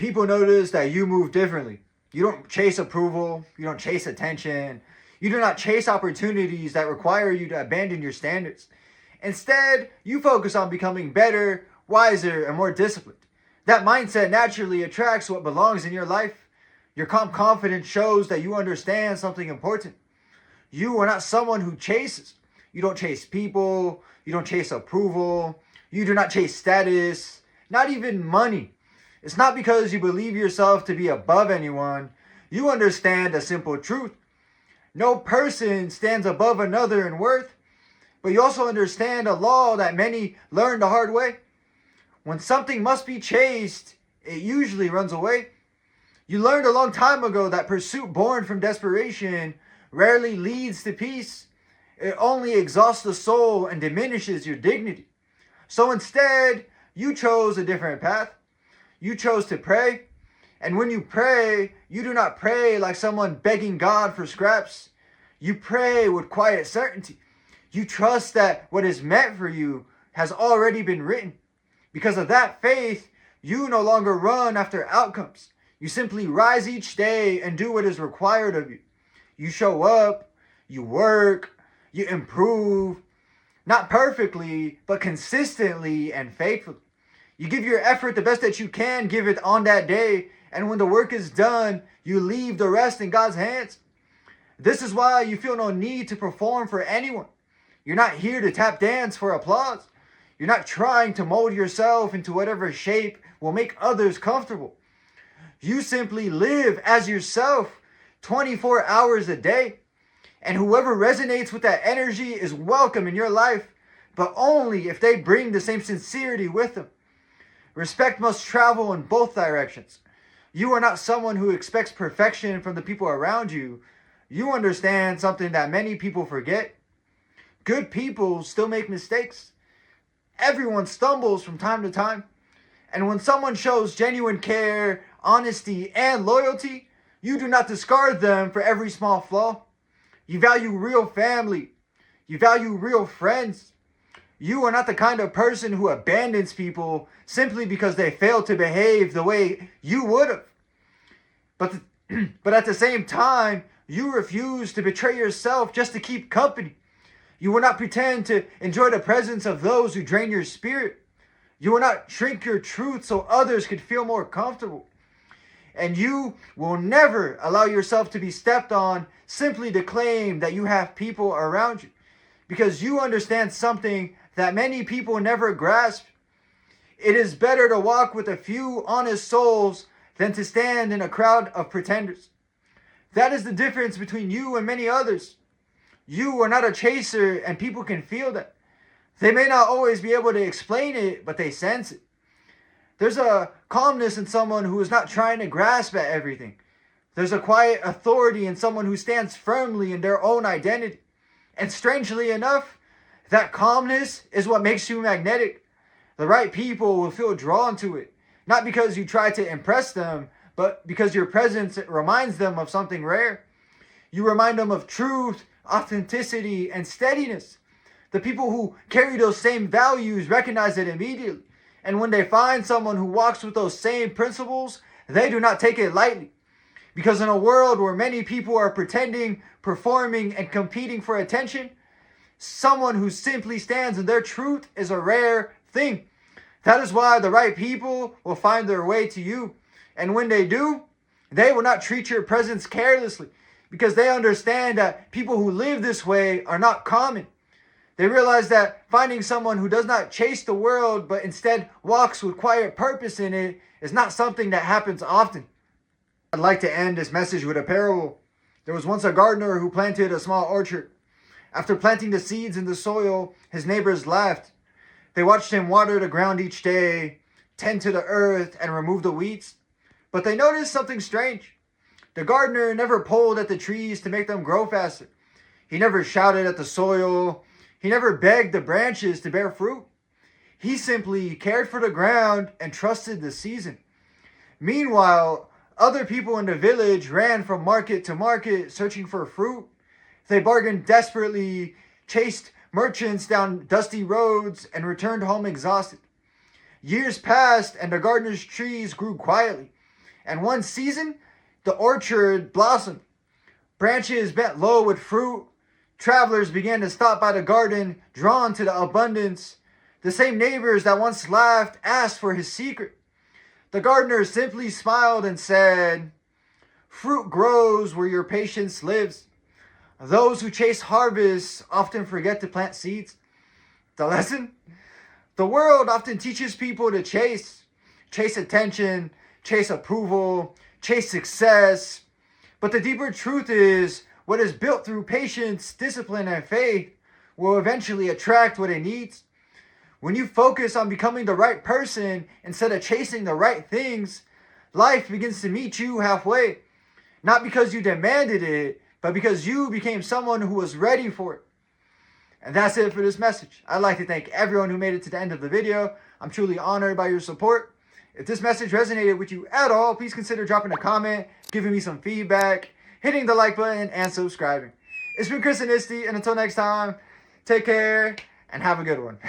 People notice that you move differently. You don't chase approval, you don't chase attention, you do not chase opportunities that require you to abandon your standards. Instead, you focus on becoming better, wiser, and more disciplined. That mindset naturally attracts what belongs in your life. Your calm confidence shows that you understand something important. You are not someone who chases. You don't chase people, you don't chase approval, you do not chase status, not even money. It's not because you believe yourself to be above anyone. You understand a simple truth. No person stands above another in worth, but you also understand a law that many learn the hard way. When something must be chased, it usually runs away. You learned a long time ago that pursuit born from desperation rarely leads to peace. It only exhausts the soul and diminishes your dignity. So instead, you chose a different path. You chose to pray. And when you pray, you do not pray like someone begging God for scraps. You pray with quiet certainty. You trust that what is meant for you has already been written. Because of that faith, you no longer run after outcomes. You simply rise each day and do what is required of you. You show up, you work, you improve, not perfectly, but consistently and faithfully. You give your effort the best that you can give it on that day, and when the work is done, you leave the rest in God's hands. This is why you feel no need to perform for anyone. You're not here to tap dance for applause. You're not trying to mold yourself into whatever shape will make others comfortable. You simply live as yourself 24 hours a day. And whoever resonates with that energy is welcome in your life, but only if they bring the same sincerity with them. Respect must travel in both directions. You are not someone who expects perfection from the people around you. You understand something that many people forget. Good people still make mistakes. Everyone stumbles from time to time. And when someone shows genuine care, honesty, and loyalty, you do not discard them for every small flaw. You value real family. You value real friends. You are not the kind of person who abandons people simply because they fail to behave the way you would have. But at the same time, you refuse to betray yourself just to keep company. You will not pretend to enjoy the presence of those who drain your spirit. You will not shrink your truth so others could feel more comfortable. And you will never allow yourself to be stepped on simply to claim that you have people around you. Because you understand something that many people never grasp. It is better to walk with a few honest souls than to stand in a crowd of pretenders. That is the difference between you and many others. You are not a chaser, and people can feel that. They may not always be able to explain it, but they sense it. There's a calmness in someone who is not trying to grasp at everything. There's a quiet authority in someone who stands firmly in their own identity. And strangely enough, that calmness is what makes you magnetic. The right people will feel drawn to it. Not because you try to impress them, but because your presence reminds them of something rare. You remind them of truth, authenticity, and steadiness. The people who carry those same values recognize it immediately. And when they find someone who walks with those same principles, they do not take it lightly. Because in a world where many people are pretending, performing, and competing for attention, someone who simply stands in their truth is a rare thing. That is why the right people will find their way to you. And when they do, they will not treat your presence carelessly, because they understand that people who live this way are not common. They realize that finding someone who does not chase the world, but instead walks with quiet purpose in it, is not something that happens often. I'd like to end this message with a parable. There was once a gardener who planted a small orchard. After planting the seeds in the soil, his neighbors laughed. They watched him water the ground each day, tend to the earth, and remove the weeds. But they noticed something strange. The gardener never pulled at the trees to make them grow faster. He never shouted at the soil. He never begged the branches to bear fruit. He simply cared for the ground and trusted the season. Meanwhile, other people in the village ran from market to market searching for fruit. They bargained desperately, chased merchants down dusty roads, and returned home exhausted. Years passed and the gardener's trees grew quietly. And one season, the orchard blossomed. Branches bent low with fruit. Travelers began to stop by the garden, drawn to the abundance. The same neighbors that once laughed asked for his secret. The gardener simply smiled and said, "Fruit grows where your patience lives. Those who chase harvests often forget to plant seeds." The lesson? The world often teaches people to chase attention, chase approval, chase success. But the deeper truth is, what is built through patience, discipline, and faith will eventually attract what it needs. When you focus on becoming the right person instead of chasing the right things, life begins to meet you halfway. Not because you demanded it, but because you became someone who was ready for it. And that's it for this message. I'd like to thank everyone who made it to the end of the video. I'm truly honored by your support. If this message resonated with you at all, please consider dropping a comment, giving me some feedback, hitting the like button, and subscribing. It's been Chris and Isty, and until next time, take care and have a good one.